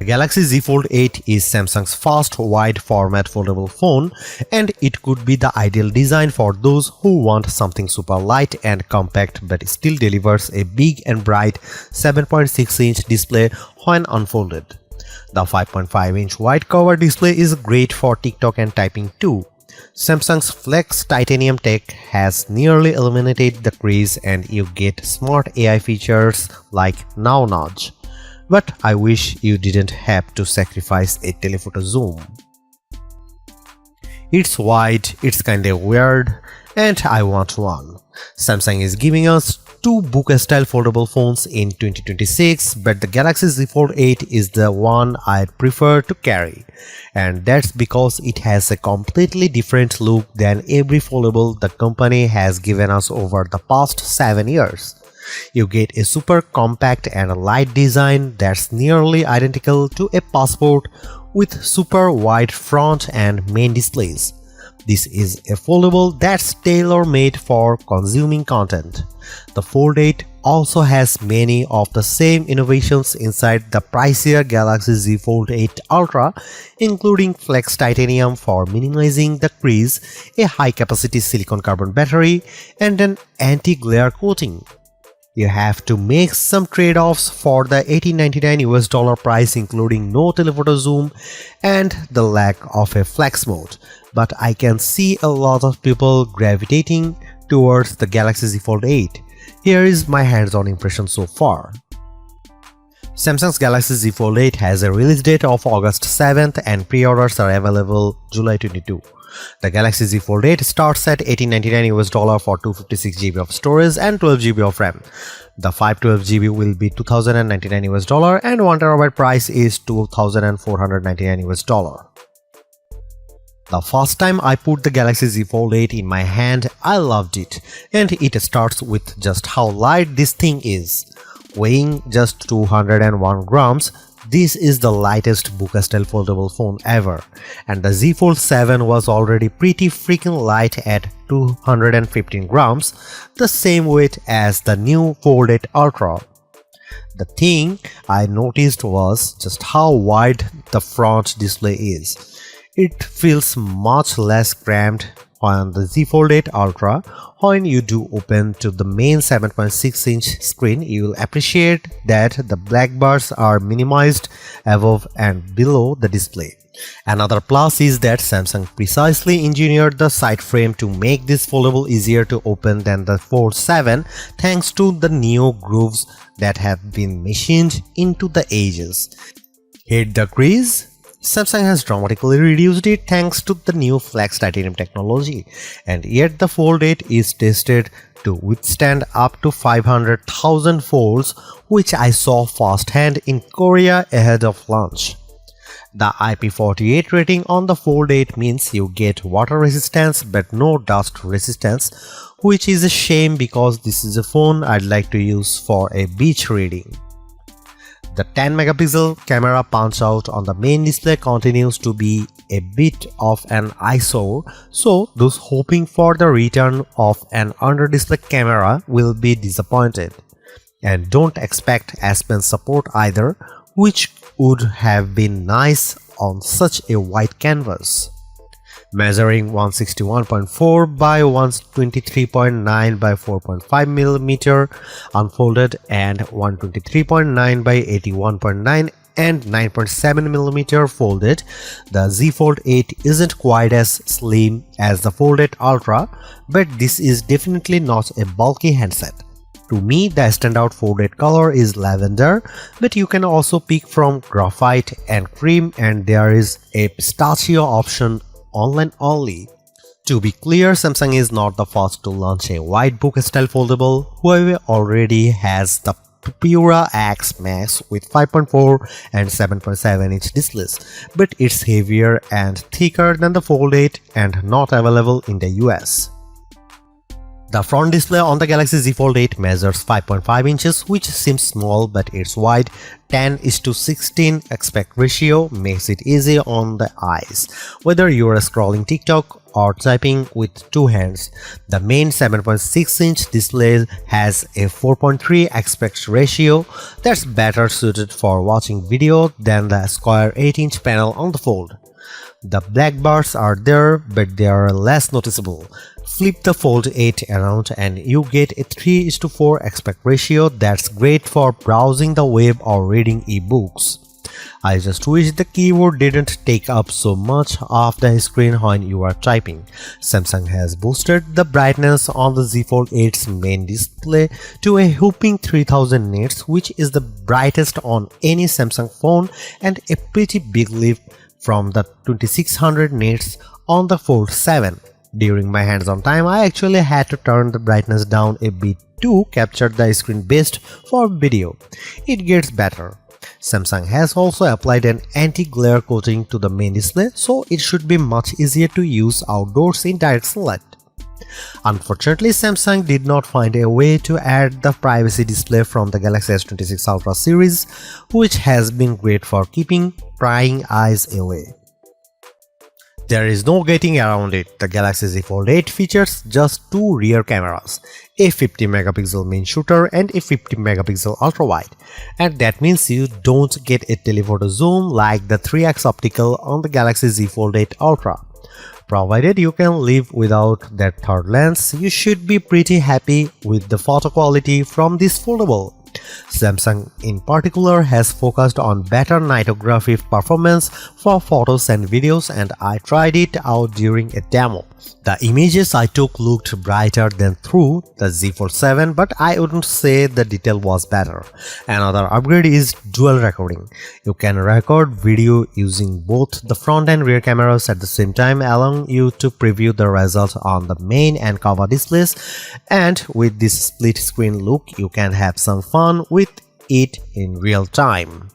Galaxy Z Fold 8 is Samsung's first wide format foldable phone, and it could be the ideal design for those who want something super light and compact but still delivers a big and bright 7.6-inch display when unfolded. The 5.5-inch wide cover display is great for TikTok and typing too. Samsung's Flex titanium tech has nearly eliminated the crease, and you get smart AI features like Now Nudge. But I wish you didn't have to sacrifice a telephoto zoom. It's wide, it's kinda weird, and I want one. Samsung is giving us two book-style foldable phones in 2026, but the Galaxy Z Fold 8 is the one I'd prefer to carry. And that's because it has a completely different look than every foldable the company has given us over the past 7 years. You get a super compact and light design that's nearly identical to a passport with super wide front and main displays. This is a foldable that's tailor-made for consuming content. The Fold 8 also has many of the same innovations inside the pricier Galaxy Z Fold 8 Ultra, including Flex titanium for minimizing the crease, a high-capacity silicon carbon battery, and an anti-glare coating. You have to make some trade-offs for the $1899 price, including no telephoto zoom and the lack of a flex mode, but I can see a lot of people gravitating towards the Galaxy Z Fold 8. Here is my hands-on impression so far. Samsung's Galaxy Z Fold 8 has a release date of August 7th and pre-orders are available July 22. The Galaxy Z Fold 8 starts at $1899 for 256GB of storage and 12GB of RAM. The 512GB will be $2099 and 1TB price is $2499. The first time I put the Galaxy Z Fold 8 in my hand, I loved it, and it starts with just how light this thing is. Weighing just 201 grams, this is the lightest book-style foldable phone ever, and the Z Fold 7 was already pretty freaking light at 215 grams, the same weight as the new Fold 8 Ultra. The thing I noticed was just how wide the front display is. It feels much less cramped on the Z Fold 8 Ultra. When you do open to the main 7.6-inch screen, you will appreciate that the black bars are minimized above and below the display. Another plus is that Samsung precisely engineered the side frame to make this foldable easier to open than the Fold 7 thanks to the neo grooves that have been machined into the edges. Hit the crease? Samsung has dramatically reduced it thanks to the new Flex titanium technology, and yet the Fold 8 is tested to withstand up to 500,000 folds, which I saw firsthand in Korea ahead of launch. The IP48 rating on the Fold 8 means you get water resistance but no dust resistance, which is a shame because this is a phone I'd like to use for a beach reading. The 10-megapixel camera punch-out on the main display continues to be a bit of an eyesore, so those hoping for the return of an under-display camera will be disappointed. And don't expect S Pen support either, which would have been nice on such a wide canvas. Measuring 161.4 by 123.9 by 4.5mm unfolded and 123.9 by 81.9 and 9.7mm folded, the Z Fold 8 isn't quite as slim as the Fold 8 Ultra, but this is definitely not a bulky handset. To me, the standout Fold 8 color is lavender, but you can also pick from graphite and cream, and there is a pistachio option online only. To be clear, Samsung is not the first to launch a wide book-style foldable. Huawei already has the Pura X Max with 5.4 and 7.7-inch displays, but it's heavier and thicker than the Fold 8 and not available in the US. The front display on the Galaxy Z Fold 8 measures 5.5 inches, which seems small, but its wide 10:16 aspect ratio makes it easy on the eyes, whether you are scrolling TikTok or typing with two hands. The main 7.6-inch display has a 4.3 aspect ratio that's better suited for watching video than the square 8-inch panel on the Fold. The black bars are there, but they are less noticeable. Flip the Fold 8 around and you get a 3:4 aspect ratio that's great for browsing the web or reading ebooks. I just wish the keyboard didn't take up so much of the screen when you are typing. Samsung has boosted the brightness on the Z Fold 8's main display to a whopping 3000 nits, which is the brightest on any Samsung phone and a pretty big leap from the 2600 nits on the Fold 7. During my hands-on time, I actually had to turn the brightness down a bit to capture the screen best for video. It gets better. Samsung has also applied an anti-glare coating to the main display, so it should be much easier to use outdoors in direct sunlight. Unfortunately, Samsung did not find a way to add the privacy display from the Galaxy S26 Ultra series, which has been great for keeping prying eyes away. There is no getting around it. The Galaxy Z Fold 8 features just two rear cameras, a 50-megapixel main shooter and a 50-megapixel ultra-wide, and that means you don't get a telephoto zoom like the 3x optical on the Galaxy Z Fold 8 Ultra. Provided you can live without that third lens, you should be pretty happy with the photo quality from this foldable. Samsung in particular has focused on better nightography performance for photos and videos, and I tried it out during a demo. The images I took looked brighter than through the Z Fold 7, but I wouldn't say the detail was better. Another upgrade is dual recording. You can record video using both the front and rear cameras at the same time, allowing you to preview the result on the main and cover displays, and with this split screen look, you can have some fun with it in real time.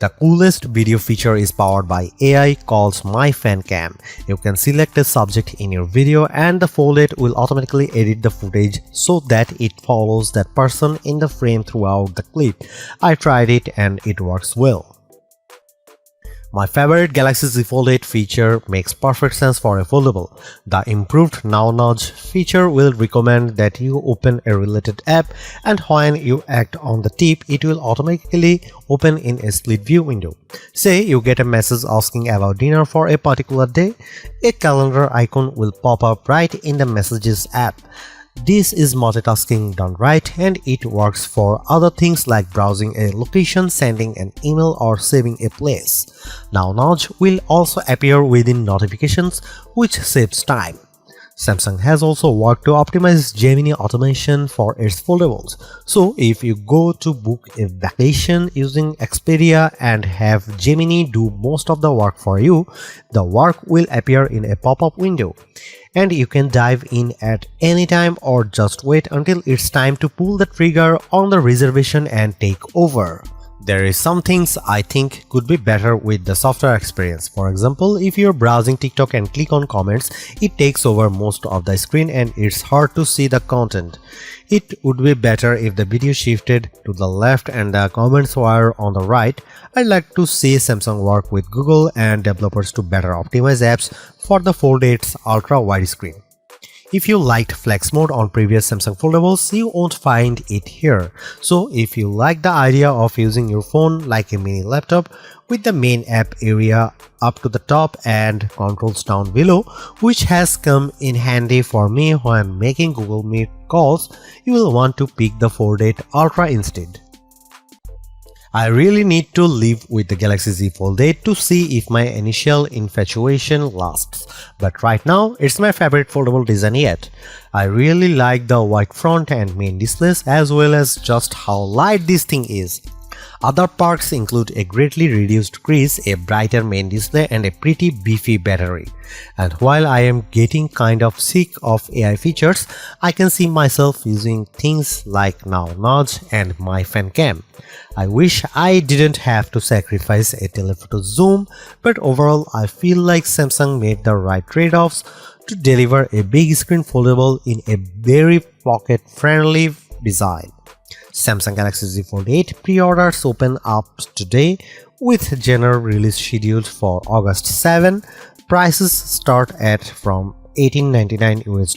The coolest video feature is powered by AI called My Fan Cam. You can select a subject in your video and the Fold 8 will automatically edit the footage so that it follows that person in the frame throughout the clip. I tried it and it works well. My favorite Galaxy Z Fold 8 feature makes perfect sense for a foldable. The improved Now Nudge feature will recommend that you open a related app, and when you act on the tip, it will automatically open in a split view window. Say you get a message asking about dinner for a particular day, a calendar icon will pop up right in the Messages app. This is multitasking done right, and it works for other things like browsing a location, sending an email, or saving a place. Now Nudge will also appear within notifications, which saves time. Samsung has also worked to optimize Gemini automation for its foldables. So if you go to book a vacation using Expedia and have Gemini do most of the work for you, the work will appear in a pop-up window, and you can dive in at any time or just wait until it's time to pull the trigger on the reservation and take over. There is some things I think could be better with the software experience. For example, if you're browsing TikTok and click on comments, it takes over most of the screen and it's hard to see the content. It would be better if the video shifted to the left and the comments were on the right. I'd like to see Samsung work with Google and developers to better optimize apps for the Fold 8's ultra wide screen. If you liked Flex Mode on previous Samsung foldables, you won't find it here. So if you like the idea of using your phone like a mini laptop with the main app area up to the top and controls down below, which has come in handy for me when making Google Meet calls, you will want to pick the Fold 8 Ultra instead. I really need to live with the Galaxy Z Fold 8 to see if my initial infatuation lasts, but right now it's my favorite foldable design yet. I really like the white front and main displays as well as just how light this thing is. Other perks include a greatly reduced crease, a brighter main display, and a pretty beefy battery. And while I am getting kind of sick of AI features, I can see myself using things like Now Nudge and My Fan Cam. I wish I didn't have to sacrifice a telephoto zoom, but overall I feel like Samsung made the right trade-offs to deliver a big screen foldable in a very pocket-friendly design. Samsung Galaxy Z Fold 8 pre-orders open up today with general release scheduled for August 7. Prices start at from $18.99 US.